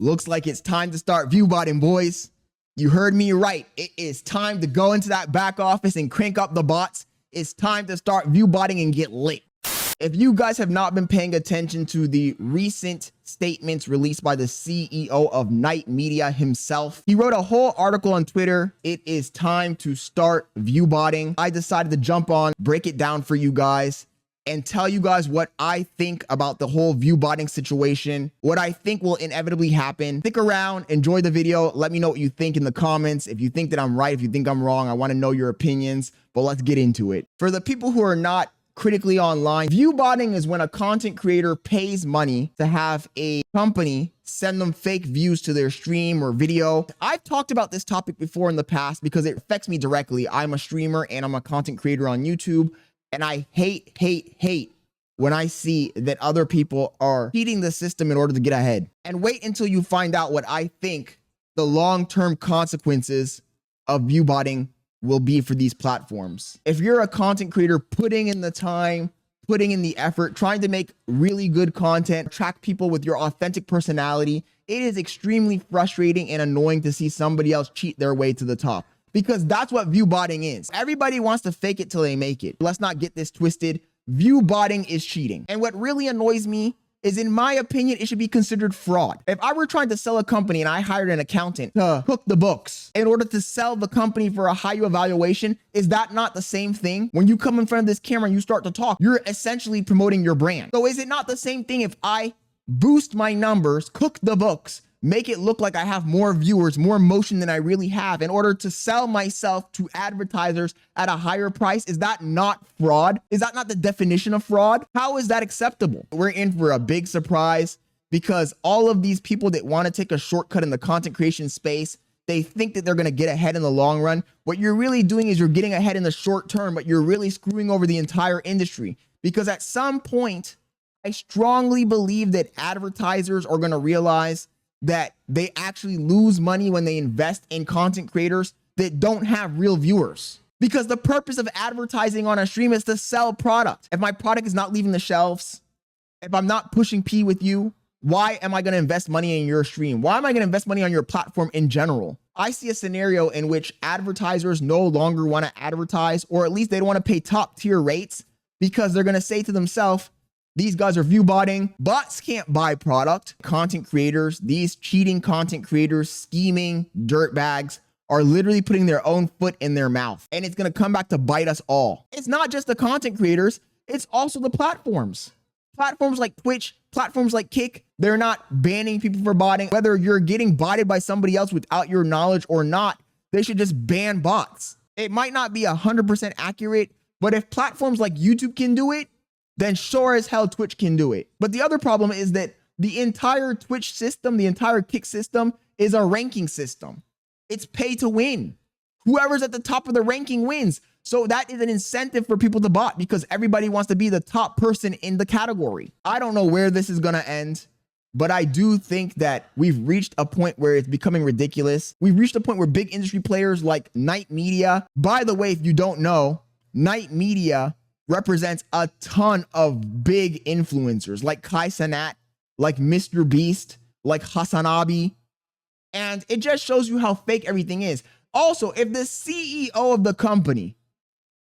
Looks like it's time to start viewbotting, boys. You heard me right. It is time to go into that back office and crank up the bots. It's time to start viewbotting and get lit. If you guys have not been paying attention to the recent statements released by the CEO of Night Media himself, he wrote a whole article on Twitter. It is time to start viewbotting. I decided to jump on, break it down for you guys, and tell you guys what I think about the whole viewbotting situation, what I think will inevitably happen. Stick around, enjoy the video. Let me know what you think in the comments. If you think that I'm right, if you think I'm wrong, I want to know your opinions, but let's get into it. For the people who are not critically online, viewbotting is when a content creator pays money to have a company send them fake views to their stream or video. I've talked about this topic before in the past because it affects me directly. I'm a streamer and I'm a content creator on YouTube. And I hate when I see that other people are cheating the system in order to get ahead. And wait until you find out what I think the long-term consequences of viewbotting will be for these platforms. If you're a content creator putting in the time, putting in the effort, trying to make really good content, attract people with your authentic personality, it is extremely frustrating and annoying to see somebody else cheat their way to the top. Because that's what viewbotting is. Everybody wants to fake it till they make it. Let's not get this twisted. Viewbotting is cheating. And what really annoys me is, in my opinion, it should be considered fraud. If I were trying to sell a company and I hired an accountant to cook the books in order to sell the company for a higher valuation, is that not the same thing? When you come in front of this camera and you start to talk, you're essentially promoting your brand. So is it not the same thing if I boost my numbers, cook the books, make it look like I have more viewers, more motion than I really have in order to sell myself to advertisers at a higher price? Is that not fraud? Is that not the definition of fraud? How is that acceptable? We're in for a big surprise because all of these people that want to take a shortcut in the content creation space, they think that they're going to get ahead in the long run. What you're really doing is you're getting ahead in the short term, but you're really screwing over the entire industry, because at some point, I strongly believe that advertisers are going to realize that they actually lose money when they invest in content creators that don't have real viewers. Because the purpose of advertising on a stream is to sell product. If my product is not leaving the shelves, if I'm not pushing P with you, why am I going to invest money in your stream? Why am I going to invest money on your platform in general? I see a scenario in which advertisers no longer want to advertise, or at least they don't want to pay top tier rates, because they're going to say to themselves, these guys are viewbotting. Bots can't buy product. Content creators, these cheating content creators, scheming dirtbags, are literally putting their own foot in their mouth. And it's going to come back to bite us all. It's not just the content creators. It's also the platforms. Platforms like Twitch, platforms like Kick, they're not banning people for botting. Whether you're getting botted by somebody else without your knowledge or not, they should just ban bots. It might not be 100% accurate, but if platforms like YouTube can do it, then sure as hell Twitch can do it. But the other problem is that the entire Twitch system, the entire Kick system, is a ranking system. It's pay to win. Whoever's at the top of the ranking wins. So that is an incentive for people to bot, because everybody wants to be the top person in the category. I don't know where this is going to end, but I do think that we've reached a point where it's becoming ridiculous. We've reached a point where big industry players like Night Media, by the way, if you don't know, Night Media represents a ton of big influencers like Cenat, like Mr. Beast, like hasanabi. And it just shows you how fake everything is. Also, if the CEO of the company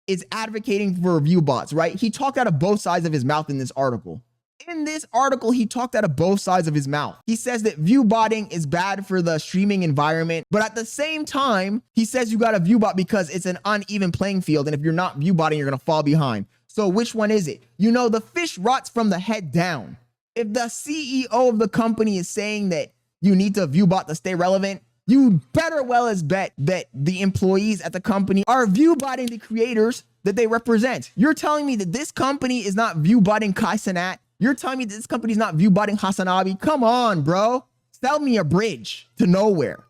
is advocating for review bots, right? He talked out of both sides of his mouth in this article. In this article, he talked out of both sides of his mouth. He says that viewbotting is bad for the streaming environment, but at the same time, he says you got to viewbot because it's an uneven playing field, and if you're not viewbotting, you're going to fall behind. So which one is it? You know, the fish rots from the head down. If the CEO of the company is saying that you need to viewbot to stay relevant, you better well as bet that the employees at the company are viewbotting the creators that they represent. You're telling me that this company is not viewbotting Cenat? You're telling me that this company is not viewbotting hasanabi? Come on, bro. Sell me a bridge to nowhere.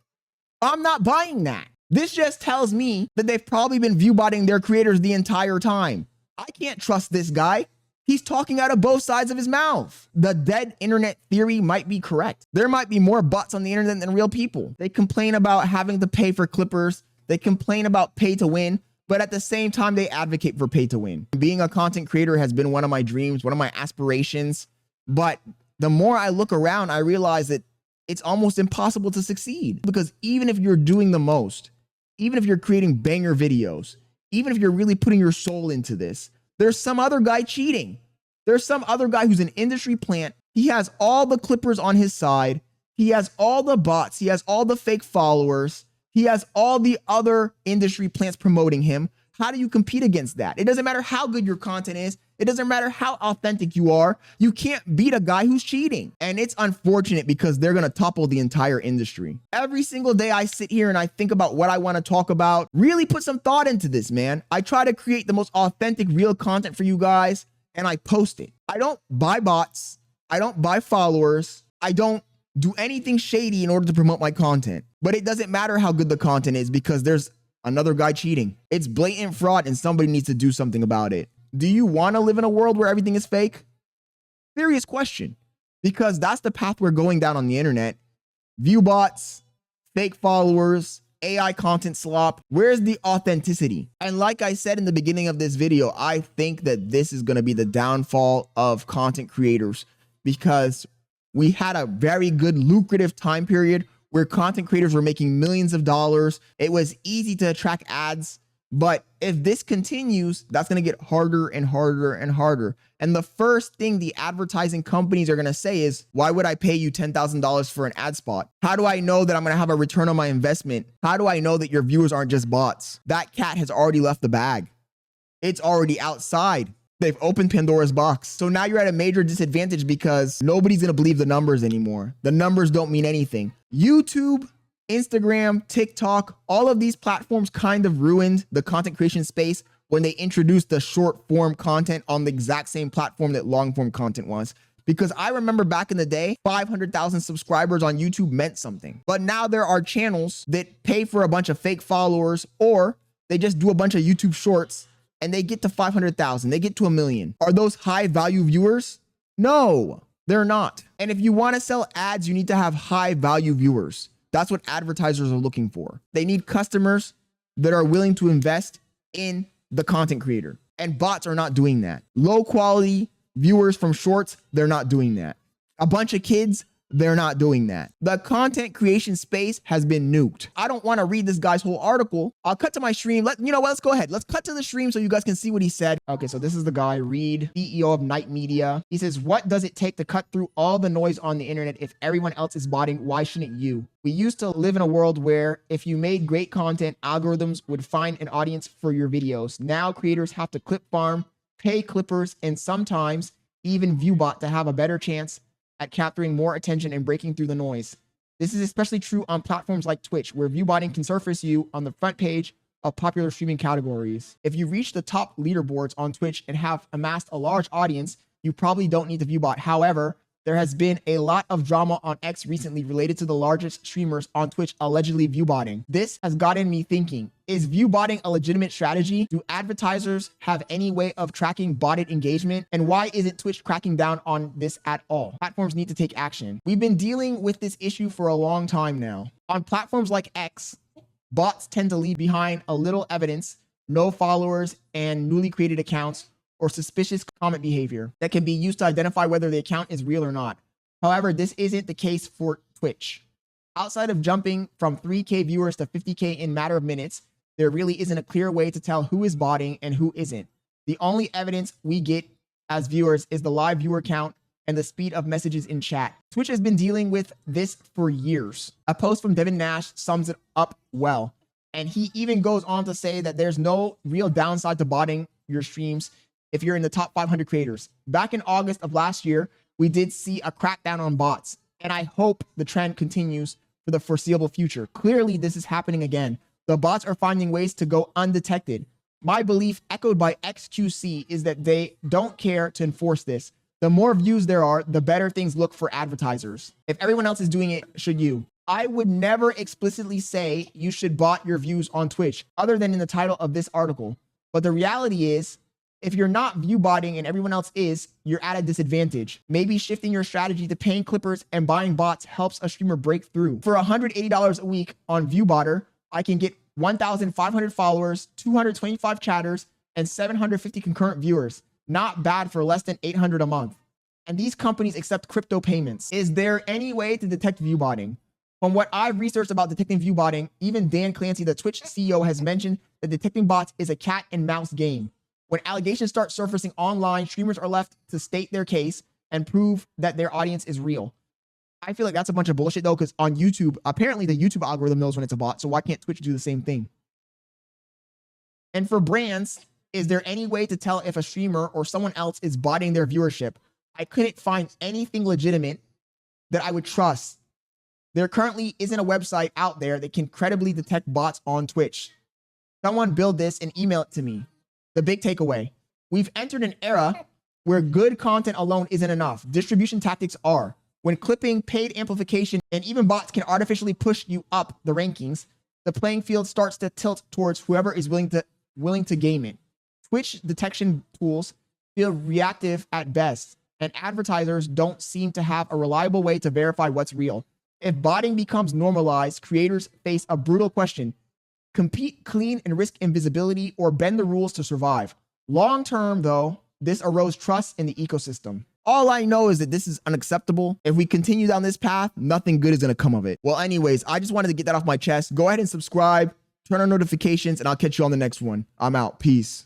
I'm not buying that. This just tells me that they've probably been viewbotting their creators the entire time. I can't trust this guy. He's talking out of both sides of his mouth. The dead internet theory might be correct. There might be more bots on the internet than real people. They complain about having to pay for clippers. They complain about pay to win, but at the same time, they advocate for pay to win. Being a content creator has been one of my dreams, one of my aspirations. But the more I look around, I realize that it's almost impossible to succeed. Because even if you're doing the most, even if you're creating banger videos, even if you're really putting your soul into this, there's some other guy cheating. There's some other guy who's an industry plant. He has all the clippers on his side. He has all the bots. He has all the fake followers. He has all the other industry plants promoting him. How do you compete against that? It doesn't matter how good your content is. It doesn't matter how authentic you are. You can't beat a guy who's cheating. And it's unfortunate because they're going to topple the entire industry. Every single day I sit here and I think about what I want to talk about. Really put some thought into this, man. I try to create the most authentic, real content for you guys, and I post it. I don't buy bots. I don't buy followers. I don't do anything shady in order to promote my content. But it doesn't matter how good the content is because there's another guy cheating. It's blatant fraud and somebody needs to do something about it. Do you want to live in a world where everything is fake? Serious question. Because that's the path we're going down on the internet. View bots, fake followers, AI content slop. Where's the authenticity? And like I said in the beginning of this video, I think that this is going to be the downfall of content creators because we had a very good lucrative time period where content creators were making millions of dollars. It was easy to attract ads. But if this continues, that's going to get harder and harder and harder. And the first thing the advertising companies are going to say is, why would I pay you $10,000 for an ad spot? How do I know that I'm going to have a return on my investment? How do I know that your viewers aren't just bots? That cat has already left the bag. It's already outside. They've opened Pandora's box. So now you're at a major disadvantage because nobody's going to believe the numbers anymore. The numbers don't mean anything. YouTube, Instagram, TikTok, all of these platforms kind of ruined the content creation space when they introduced the short form content on the exact same platform that long form content was. Because I remember back in the day, 500,000 subscribers on YouTube meant something. But now there are channels that pay for a bunch of fake followers, or they just do a bunch of YouTube shorts and they get to 500,000, they get to 1 million. Are those high value viewers? No, they're not. And if you want to sell ads, you need to have high value viewers. That's what advertisers are looking for. They need customers that are willing to invest in the content creator. And bots are not doing that. Low quality viewers from shorts, they're not doing that. A bunch of kids, they're not doing that. The content creation space has been nuked. I don't want to read this guy's whole article. I'll cut to my stream. You know what? Let's go ahead. Let's cut to the stream so you guys can see what he said. Okay, so this is the guy, Reed, CEO of Night Media. He says, what does it take to cut through all the noise on the internet? If everyone else is botting, why shouldn't you? We used to live in a world where if you made great content, algorithms would find an audience for your videos. Now creators have to clip farm, pay clippers, and sometimes even Viewbot to have a better chance at capturing more attention and breaking through the noise. This is especially true on platforms like Twitch, where viewbotting can surface you on the front page of popular streaming categories. If you reach the top leaderboards on Twitch and have amassed a large audience, you probably don't need to viewbot. However, there has been a lot of drama on X recently related to the largest streamers on Twitch allegedly viewbotting. This has gotten me thinking, is viewbotting a legitimate strategy? Do advertisers have any way of tracking botted engagement? And why isn't Twitch cracking down on this at all? Platforms need to take action. We've been dealing with this issue for a long time now. On platforms like X, bots tend to leave behind a little evidence, no followers, and newly created accounts, or suspicious comment behavior that can be used to identify whether the account is real or not. However, this isn't the case for Twitch. Outside of jumping from 3K viewers to 50K in a matter of minutes, there really isn't a clear way to tell who is botting and who isn't. The only evidence we get as viewers is the live viewer count and the speed of messages in chat. Twitch has been dealing with this for years. A post from Devin Nash sums it up well. And he even goes on to say that there's no real downside to botting your streams if you're in the top 500 creators. Back in August of last year, we did see a crackdown on bots, and I hope the trend continues for the foreseeable future. Clearly, this is happening again. The bots are finding ways to go undetected. My belief, echoed by XQC, is that they don't care to enforce this. The more views there are, the better things look for advertisers. If everyone else is doing it, should you? I would never explicitly say you should bot your views on Twitch, other than in the title of this article. But the reality is, if you're not view botting and everyone else is, you're at a disadvantage. Maybe shifting your strategy to paying clippers and buying bots helps a streamer break through. For $180 a week on Viewbotter, I can get 1,500 followers, 225 chatters, and 750 concurrent viewers. Not bad for less than $800 a month. And these companies accept crypto payments. Is there any way to detect viewbotting? From what I've researched about detecting viewbotting, even Dan Clancy, the Twitch CEO, has mentioned that detecting bots is a cat and mouse game. When allegations start surfacing online, streamers are left to state their case and prove that their audience is real. I feel like that's a bunch of bullshit though, because on YouTube, apparently the YouTube algorithm knows when it's a bot, so why can't Twitch do the same thing? And for brands, is there any way to tell if a streamer or someone else is botting their viewership? I couldn't find anything legitimate that I would trust. There currently isn't a website out there that can credibly detect bots on Twitch. Someone build this and email it to me. The big takeaway: we've entered an era where good content alone isn't enough. Distribution tactics are. When clipping, paid amplification, and even bots can artificially push you up the rankings, the playing field starts to tilt towards whoever is willing to game it. Twitch detection tools feel reactive at best, and advertisers don't seem to have a reliable way to verify what's real. If botting becomes normalized, creators face a brutal question: compete clean and risk invisibility, or bend the rules to survive? Long term, though, this erodes trust in the ecosystem. All I know is that this is unacceptable. If we continue down this path, nothing good is going to come of it. Well, anyways, I just wanted to get that off my chest. Go ahead and subscribe, turn on notifications, and I'll catch you on the next one. I'm out. Peace.